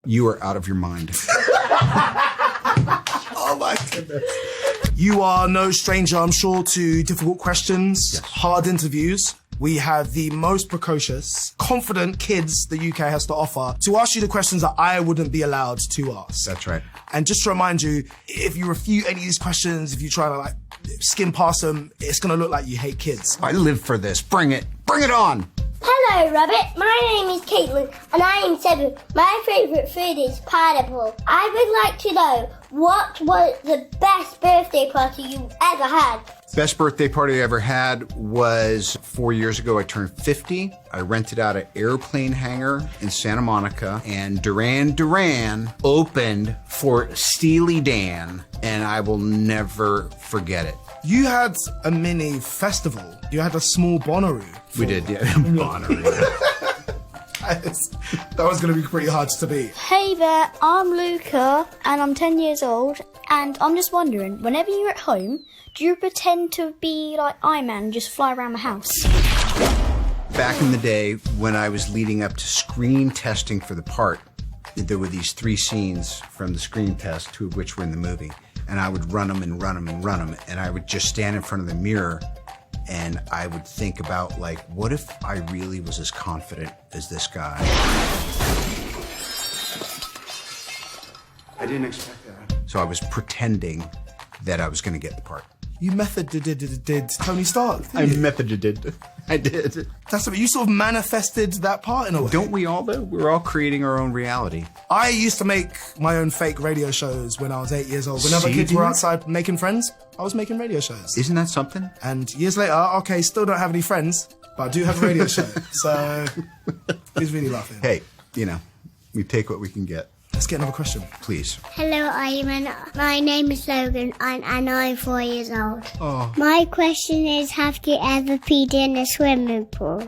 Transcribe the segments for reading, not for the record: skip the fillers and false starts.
You are out of your mind. Oh my goodness. You are no stranger, I'm sure, to difficult questions, yes. Hard interviews. We have the most precocious, confident kids the UK has to offer to ask you the questions that I wouldn't be allowed to ask. That's right. And just to remind you, if you refute any of these questions, if you try to skim past them, it's going to look like you hate kids. I live for this. Bring it. Bring it on. Hello, Robert. My name is Caitlin, and I am 7. My favourite food is pineapple. I would like to know, what was the best birthday party you ever had? Best birthday party I ever had was 4 years ago. I turned 50. I rented out an airplane hangar in Santa Monica, and Duran Duran opened for Steely Dan, and I will never forget it. You had a mini festival. You had a small Bonnaroo. We did, yeah. Bonnaroo. That was going to be pretty hard to beat. Hey there, I'm Luca, and I'm 10 years old, and I'm just wondering, whenever you're at home, do you pretend to be like Iron Man and just fly around the house? Back in the day, when I was leading up to screen testing for the part, there were these 3 scenes from the screen test, 2 of which were in the movie. And I would run them and run them and run them. And I would just stand in front of the mirror and I would think about, what if I really was as confident as this guy? I didn't expect that. So I was pretending that I was going to get the part. You did Tony Stark, I did. I did. That's what you sort of manifested that part in a way. Don't we all, though? We're all creating our own reality. I used to make my own fake radio shows when I was 8 years old. Whenever kids were outside making friends, I was making radio shows. Isn't that something? And years later, okay, still don't have any friends, but I do have a radio show. So he's really laughing. Hey, we take what we can get. Let's get another question. Please. Hello, Iron. My name is Logan, and I'm 4 years old. Oh. My question is, have you ever peed in a swimming pool?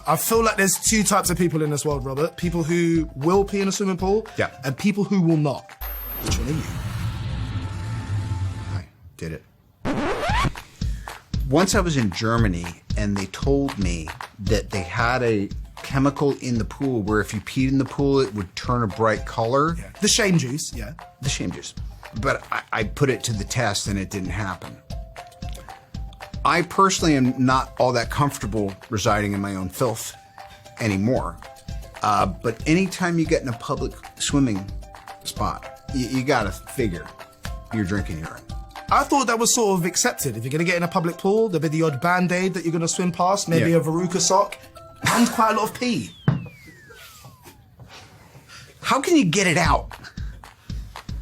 I feel like there's 2 types of people in this world, Robert. People who will pee in a swimming pool, yeah, and people who will not. Which one are you? I did it. Once I was in Germany, and they told me that they had a chemical in the pool where if you peed in the pool, it would turn a bright color. Yeah. The shame juice, yeah. The shame juice. But I put it to the test and it didn't happen. I personally am not all that comfortable residing in my own filth anymore. But anytime you get in a public swimming spot, you gotta figure you're drinking urine. I thought that was sort of accepted. If you're gonna get in a public pool, there'll be the odd Band-Aid that you're gonna swim past, maybe a Veruca sock, and quite a lot of pee. How can you get it out?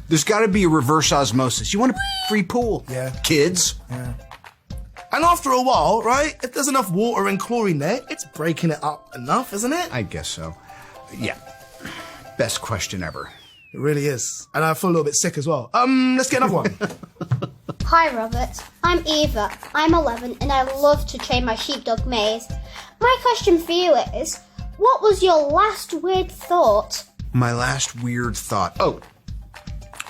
There's got to be a reverse osmosis. You want a free pool, kids. Yeah. And after a while, right, if there's enough water and chlorine there, it's breaking it up enough, isn't it? I guess so. Yeah. Best question ever. It really is. And I feel a little bit sick as well. Let's get another one. Hi, Robert. I'm Eva. I'm 11, and I love to train my sheepdog Maze. My question for you is, what was your last weird thought? My last weird thought. Oh,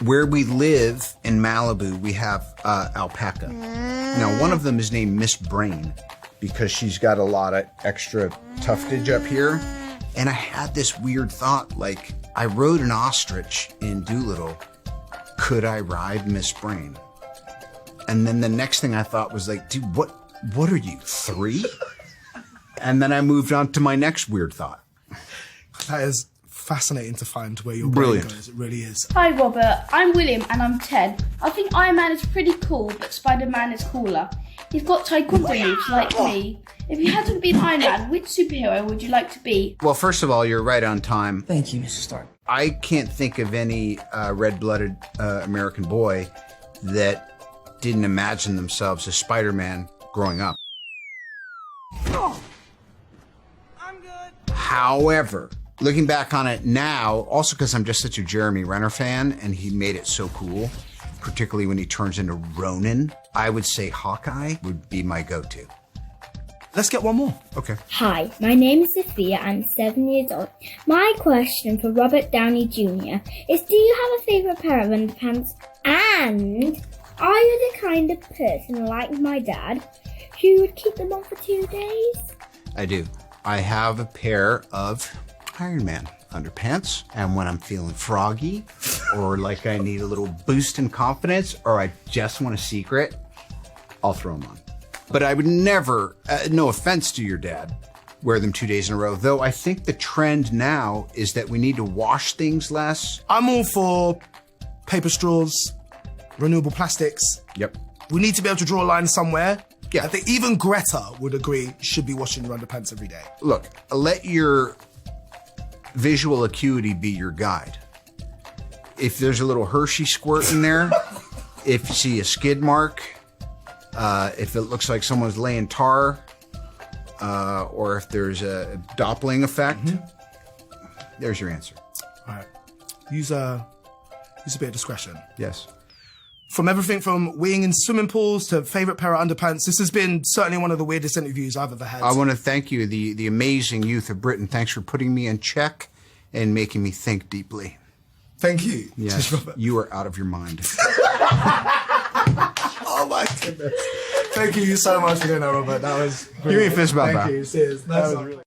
where we live in Malibu, we have alpaca. Now, one of them is named Miss Brain because she's got a lot of extra tuftage up here. And I had this weird thought, I rode an ostrich in Doolittle. Could I ride Miss Brain? And then the next thing I thought was dude, what are you, 3? And then I moved on to my next weird thought. That is fascinating to find where your brain goes. It really is. Hi, Robert. I'm William, and I'm 10. I think Iron Man is pretty cool, but Spider-Man is cooler. He's got taekwondo moves like me. If you had to be an Iron Man, which superhero would you like to be? Well, first of all, you're right on time. Thank you, Mr. Stark. I can't think of any red-blooded American boy that didn't imagine themselves as Spider-Man growing up. Oh, I'm good. However, looking back on it now, also because I'm just such a Jeremy Renner fan and he made it so cool, particularly when he turns into Ronin, I would say Hawkeye would be my go-to. Let's get one more. Okay. Hi, my name is Sophia. I'm 7 years old. My question for Robert Downey Jr. is, do you have a favourite pair of underpants? And are you the kind of person like my dad who would keep them on for 2 days? I do. I have a pair of Iron Man underpants, and when I'm feeling froggy, or like I need a little boost in confidence, or I just want a secret, I'll throw them on. But I would never, no offense to your dad, wear them 2 days in a row. Though I think the trend now is that we need to wash things less. I'm all for paper straws, renewable plastics. Yep. We need to be able to draw a line somewhere. Yeah. I think even Greta would agree you should be washing your underpants every day. Look, let your visual acuity be your guide. If there's a little Hershey squirt in there, if you see a skid mark, if it looks like someone's laying tar, or if there's a Doppling effect, there's your answer. All right. Use a bit of discretion. Yes. From everything from weeing in swimming pools to favourite pair of underpants, this has been certainly one of the weirdest interviews I've ever had. I want to thank you, the amazing youth of Britain. Thanks for putting me in check and making me think deeply. Thank you. Yes, you are out of your mind. Oh my goodness. Thank you so much for doing that, Robert. That was Give me a fist bump. Thank you. Cheers. That was really